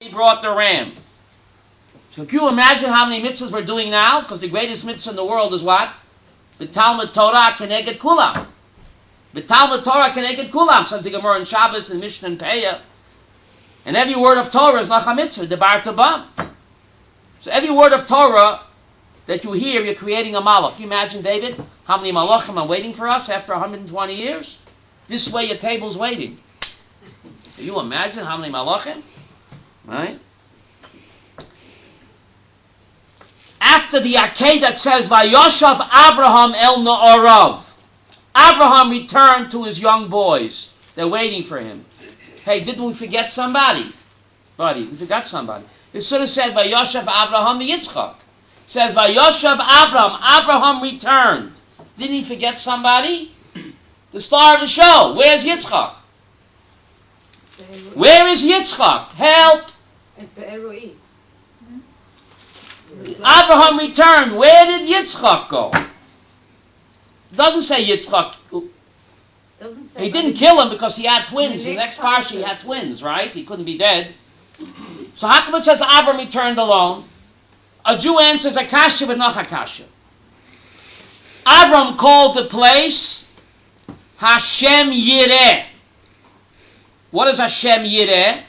He brought the ram. So can you imagine how many mitzvahs we're doing now? Because the greatest mitzvah in the world is what? B'talmud Torah keneged kulam. B'talmud Torah keneged kulam. Says the Gemara in Shabbos and Mishnah and Peah. And every word of Torah is nach mitzvah, debar tabam. So every word of Torah that you hear, you're creating a malach. Can you imagine, David, how many malachim are waiting for us after 120 years? This way your table's waiting. Can you imagine how many malachim? Right? After the Akedah says, Vayoshav Abraham el Na'arav. Abraham returned to his young boys. They're waiting for him. Hey, didn't we forget somebody? Buddy, we forgot somebody. It should have said, Vayoshav Abraham Yitzchak. It says, Vayoshav Abraham. Abraham returned. Didn't he forget somebody? The star of the show. Where's Yitzchak? Where is Yitzchak? Help! Abraham returned. Where did Yitzchak go? It doesn't say Yitzchak. He didn't kill him because he had twins. In the next parsha he had twins, right? He couldn't be dead. So how come it says Abraham returned alone? A Jew answers Akasha but not Akasha. Abraham called the place Hashem Yireh. What is Hashem Yireh?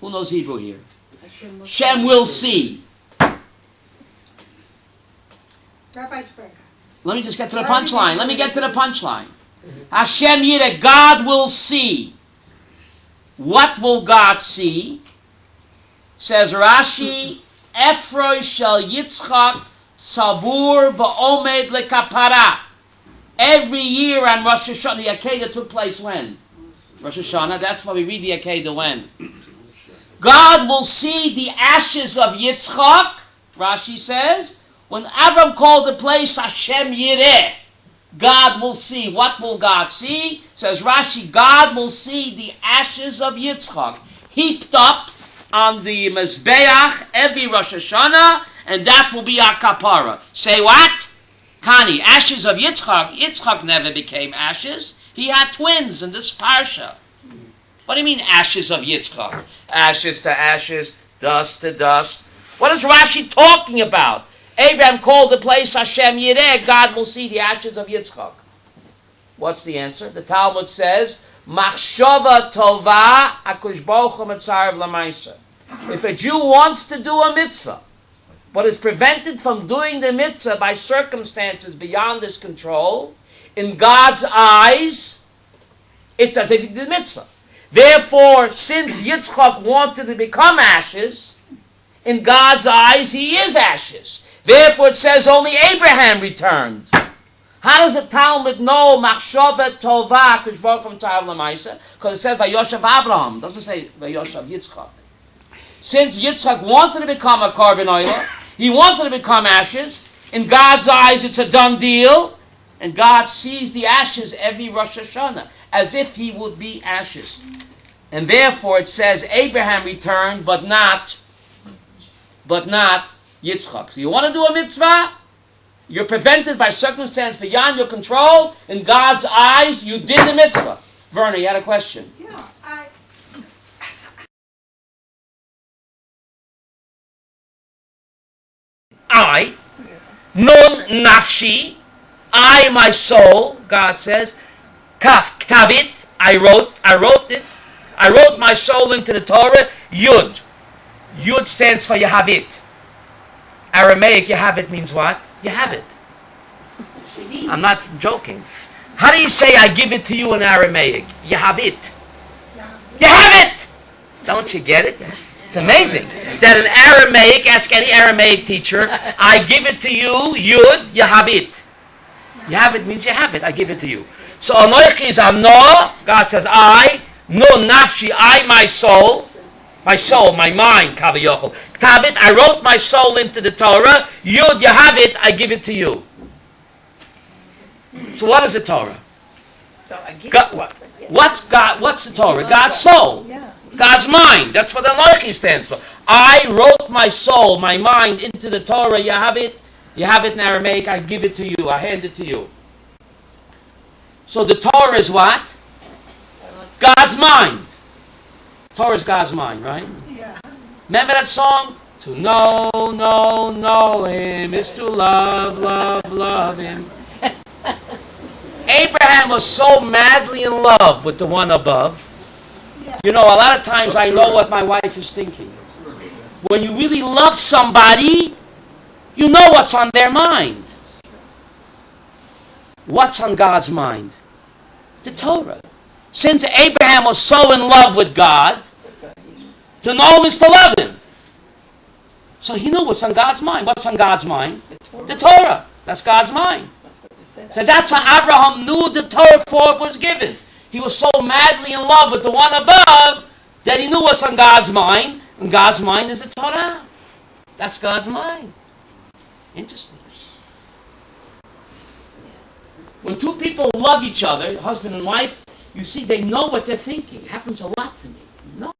Who knows Hebrew here? Hashem will see. Rabbi Sprecher. Let me just get to the punchline. Let me get to the punchline. Hashem Yireh, God will see. What will God see? Says Rashi, Efroi shel Yitzchak tzabur ba'omed lekapara. Every year on Rosh Hashanah, the Akedah took place when? Rosh Hashanah, that's why we read the Akedah when. God will see the ashes of Yitzchak, Rashi says, when Abram called the place Hashem Yireh. God will see. What will God see? Says Rashi, God will see the ashes of Yitzchak heaped up on the Mizbeach every Rosh Hashanah, and that will be our kapara. Say what? Kani, ashes of Yitzchak. Yitzchak never became ashes. He had twins in this parsha. What do you mean ashes of Yitzchak? Ashes to ashes, dust to dust. What is Rashi talking about? Abraham called the place Hashem Yireh. God will see the ashes of Yitzchak. What's the answer? The Talmud says, Machshava tova akush baruch hu mitzarev lamaisa. If a Jew wants to do a mitzvah, but is prevented from doing the mitzvah by circumstances beyond his control, in God's eyes, it's as if he did the mitzvah. Therefore, since Yitzchak wanted to become ashes, in God's eyes he is ashes. Therefore, it says only Abraham returned. How does the Talmud know Machshava Tova Kush Baruch Hu Mitzarev Lamaisa? Because it says Vayoshav Abraham. It doesn't say Vayoshav Yitzchak. Since Yitzchak wanted to become a korban oila, he wanted to become ashes. In God's eyes, it's a done deal, and God sees the ashes every Rosh Hashanah as if he would be ashes. And therefore, it says Abraham returned, but not Yitzchak. So you want to do a mitzvah? You're prevented by circumstance beyond your control. In God's eyes, you did the mitzvah. Verna, you had a question. Yeah, I, nun nafshi, I, my soul, God says, kaf, ktavit, I wrote it. I wrote my soul into the Torah, Yud. Yud stands for Yahavit. Aramaic, Yahavit means what? You have it. I'm not joking. How do you say I give it to you in Aramaic? Yahavit. You have it! Don't you get it? It's amazing that in Aramaic, ask any Aramaic teacher, I give it to you, Yud, you have it. You have it means you have it, I give it to you. So Anoichi is Amno, God says I, no nafshi, I, my soul, my mind, Kavayochel. Ktabit, I wrote my soul into the Torah, Yud, you have it, I give it to you. So what is the Torah? What's the Torah? God's soul. God's mind. That's what Anoichi stands for. I wrote my soul, my mind into the Torah. You have it in Aramaic. I give it to you. I hand it to you. So the Torah is what? God's mind. Torah is God's mind, right? yeah. Remember that song? To know him is to love him. Abraham was so madly in love with the one above. You know, a lot of times I know what my wife is thinking. When you really love somebody, you know what's on their mind. What's on God's mind? The Torah. Since Abraham was so in love with God, to know him is to love him. So he knew what's on God's mind. What's on God's mind? The Torah. That's God's mind. So that's how Abraham knew the Torah for it was given. He was so madly in love with the one above that he knew what's on God's mind. And God's mind is the Torah. That's God's mind. Interesting. When two people love each other, husband and wife, you see they know what they're thinking. It happens a lot to me. No.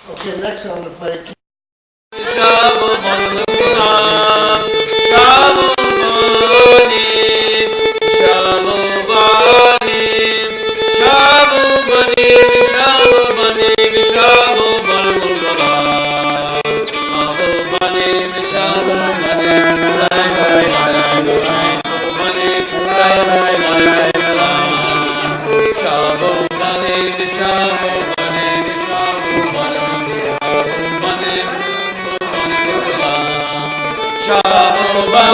Okay, next I'm going to play. Shabbat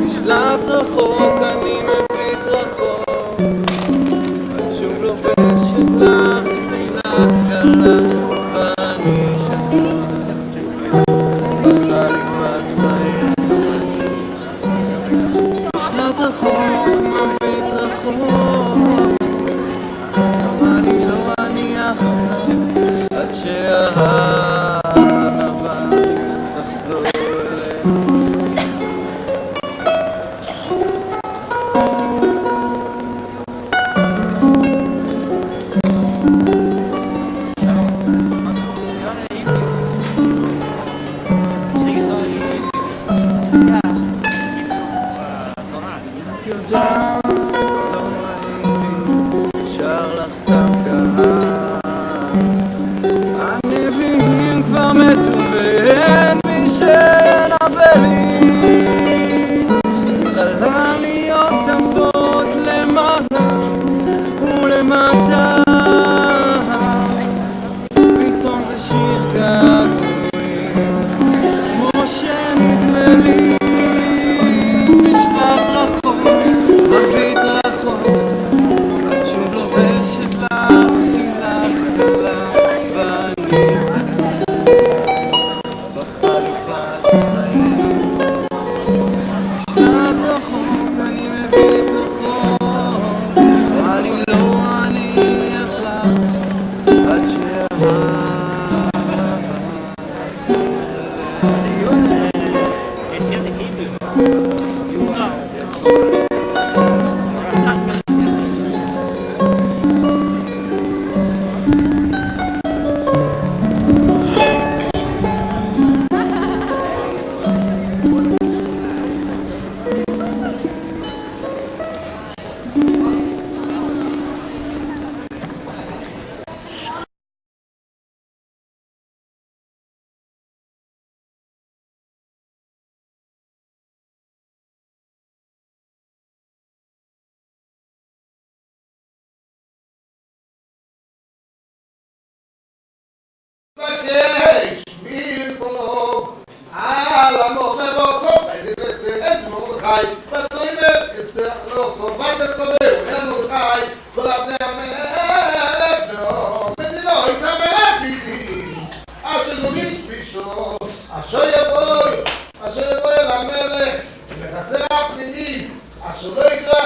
משלט רחוק אני מביט רחוק את שוב לובשת לך שמלת גלה ואני שחור בחליפת חיים משלט רחוק מביט רחוק אבל אני לא אניח עד שהאהבה תחזור אלינו את יודעת, לא ראיתי, שר לך סתם קהל הנביאים כבר מתו ואין מי שינבא לי חלל להיות עפות למעלה ולמטה פתאום זה שיר געגועים כמו שנדמה לי משלט רחוק מביט רחוק את שוב לובשת לך שמלת גלה ואני בחליפת חיים משלט רחוק אני מביט רחוק אבל אם לא אניח לך עד שהאהבה Hey, Shmir Kolov, Alamot Levosov, I did this thing, and Mordechai, but it's the Losov, but the Tzadeu, and Mordechai, but up there, Medino, it's a Melachidi, Asher Gonit Bishop, Asher Yavoy, Asher Yavoy, Lamelech, Mechatzer Apnimit, Asher Lo Yikra